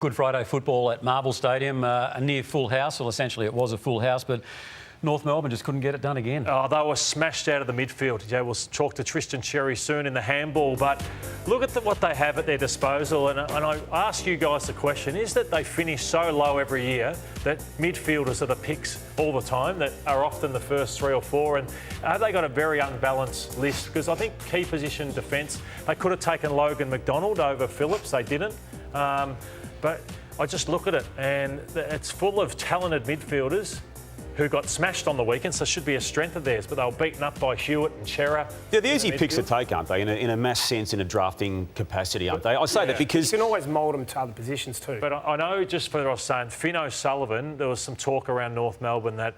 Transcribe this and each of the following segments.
Good Friday football at Marvel Stadium, a near full house. Well, essentially it was a full house, but North Melbourne just couldn't get it done again. Oh, they were smashed out of the midfield. Yeah, we'll talk to Tristan Cherry soon in the handball, but look at what they have at their disposal. And I ask you guys the question, is that they finish so low every year that midfielders are the picks all the time, that are often the first 3 or 4, and have they got a very unbalanced list? Because I think key position defence, they could have taken Logan McDonald over Phillips, they didn't. But I just look at it and it's full of talented midfielders who got smashed on the weekend, so it should be a strength of theirs, but they were beaten up by Hewitt and Chera. They're the easy picks to take, aren't they, in a mass sense, in a drafting capacity, aren't they? I say that because... You can always mould them to other positions too. But I know, just for what I was saying, Finn O'Sullivan, there was some talk around North Melbourne that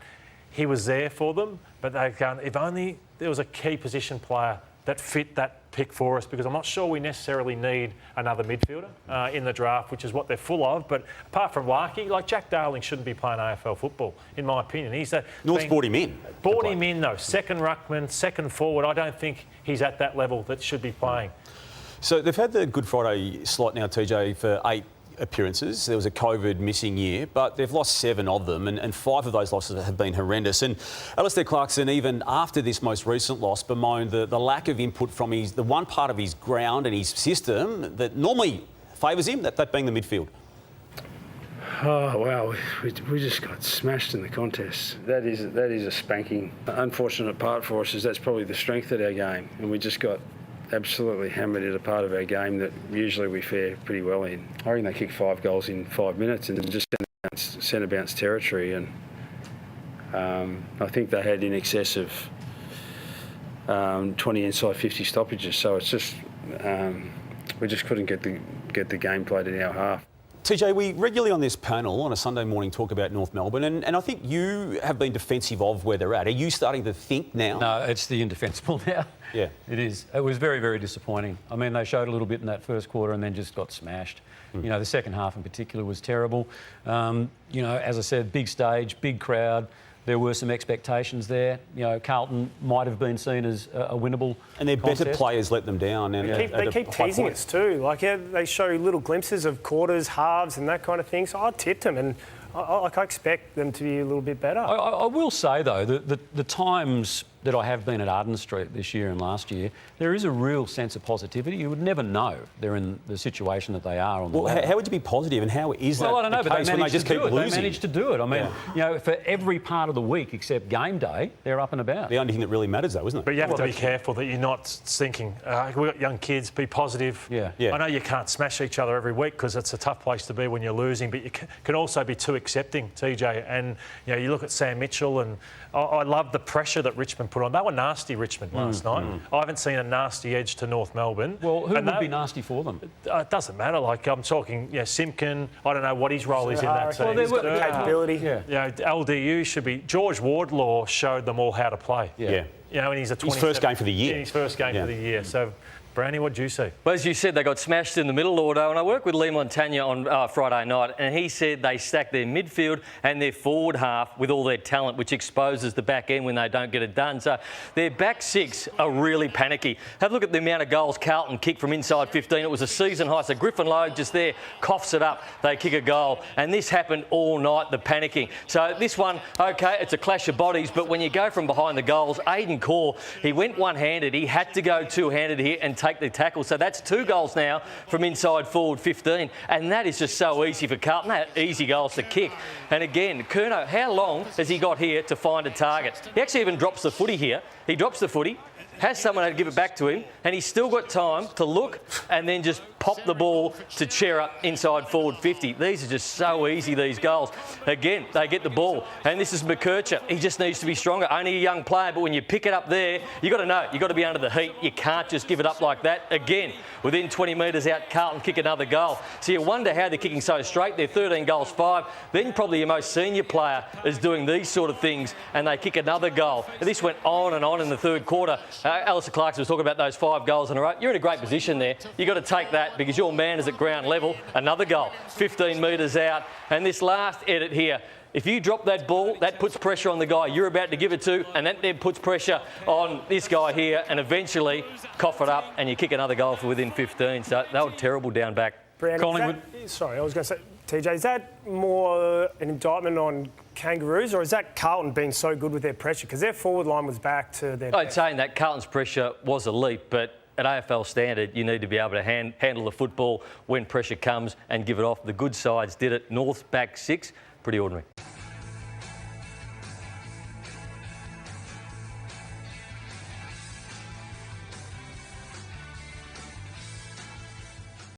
he was there for them, but they've gone, if only there was a key position player that fit that pick for us, because I'm not sure we necessarily need another midfielder in the draft, which is what they're full of. But apart from Larkey, like Jack Darling shouldn't be playing AFL football, in my opinion. North's brought him in. Brought him in, though. Second ruckman, second forward. I don't think he's at that level that should be playing. So they've had the Good Friday slot now, TJ, for 8 appearances. There was a COVID missing year, but they've lost 7 of them, and 5 of those losses have been horrendous. And Alistair Clarkson, even after this most recent loss, bemoaned the lack of input from the one part of his ground and his system that normally favours him, that being the midfield. Oh, wow, we just got smashed in the contest. That is a spanking. The unfortunate part for us is that's probably the strength of our game, and we just got absolutely hammered at a part of our game that usually we fare pretty well in. I reckon they kicked 5 goals in 5 minutes and just centre bounce territory, and I think they had in excess of 20 inside 50 stoppages. So it's just we just couldn't get the game played in our half. TJ, we regularly on this panel on a Sunday morning talk about North Melbourne, and I think you have been defensive of where they're at. Are you starting to think now? No, it's the indefensible now. Yeah. It is. It was very, very disappointing. I mean, they showed a little bit in that first quarter and then just got smashed. You know, the second half in particular was terrible. You know, as I said, big stage, big crowd. There were some expectations there. You know, Carlton might have been seen as a winnable and their contest. better players let them down. And they keep teasing us too. Like, yeah, they show little glimpses of quarters, halves and that kind of thing. So I tipped them, and I expect them to be a little bit better. I will say, though, that the times that I have been at Arden Street this year and last year, there is a real sense of positivity. You would never know they're in the situation that they are on the ladder. How would you be positive, and how is that? Well, I don't know, the but case they when managed just to keep do it. losing? They managed to do it. I mean, you know, for every part of the week except game day, they're up and about. The only thing that really matters, though, isn't it? But you have to be careful that you're not thinking, we've got young kids, be positive. Yeah. I know you can't smash each other every week because it's a tough place to be when you're losing, but you can also be too accepting, TJ. And, you know, you look at Sam Mitchell, and I love the pressure that Richmond put on. They were nasty, Richmond, last night. I haven't seen a nasty edge to North Melbourne. Well, who would be nasty for them? It doesn't matter. Like, I'm talking, Simpkin. I don't know what his role is in that team. Well, they've got the capability. You know, LDU should be... George Wardlaw showed them all how to play. Yeah. You know, and he's his first game for the year. Yeah, his first game for the year. So, Brownie, what do you see? Well, as you said, they got smashed in the middle, Llordo, and I worked with Lee Montagna on Friday night, and he said they stack their midfield and their forward half with all their talent, which exposes the back end when they don't get it done. So their back 6 are really panicky. Have a look at the amount of goals Carlton kicked from inside 15. It was a season high, so Griffin Lloyd just there coughs it up. They kick a goal, and this happened all night, the panicking. So this one, OK, it's a clash of bodies, but when you go from behind the goals, Aidan Corr, he went one-handed. He had to go two-handed here and take the tackle. So that's 2 goals now from inside forward 15. And that is just so easy for Carlton. They're easy goals to kick. And again, Curnow, how long has he got here to find a target? He actually even drops the footy here. He drops the footy, has someone to give it back to him, and he's still got time to look and then just pop the ball to Chera inside forward 50. These are just so easy, these goals. Again, they get the ball, and this is McKercher. He just needs to be stronger. Only a young player, but when you pick it up there, you've got to know, you've got to be under the heat. You can't just give it up like that. Again, within 20 metres out, Carlton kick another goal. So you wonder how they're kicking so straight. They're 13 goals, 5. Then probably your most senior player is doing these sort of things, and they kick another goal. And this went on and on in the third quarter. Alistair Clarkson was talking about those 5 goals in a row. You're in a great position there. You've got to take that because your man is at ground level. Another goal, 15 metres out. And this last edit here, if you drop that ball, that puts pressure on the guy you're about to give it to, and that then puts pressure on this guy here, and eventually cough it up and you kick another goal for within 15. So they were terrible down back. Collingwood. Sorry, I was going to say, TJ, is that more an indictment on Kangaroos, or is that Carlton being so good with their pressure? Because their forward line was back to their I'd best. say that Carlton's pressure was elite, but at AFL standard, you need to be able to handle the football when pressure comes and give it off. The good sides did it. North's back 6, pretty ordinary.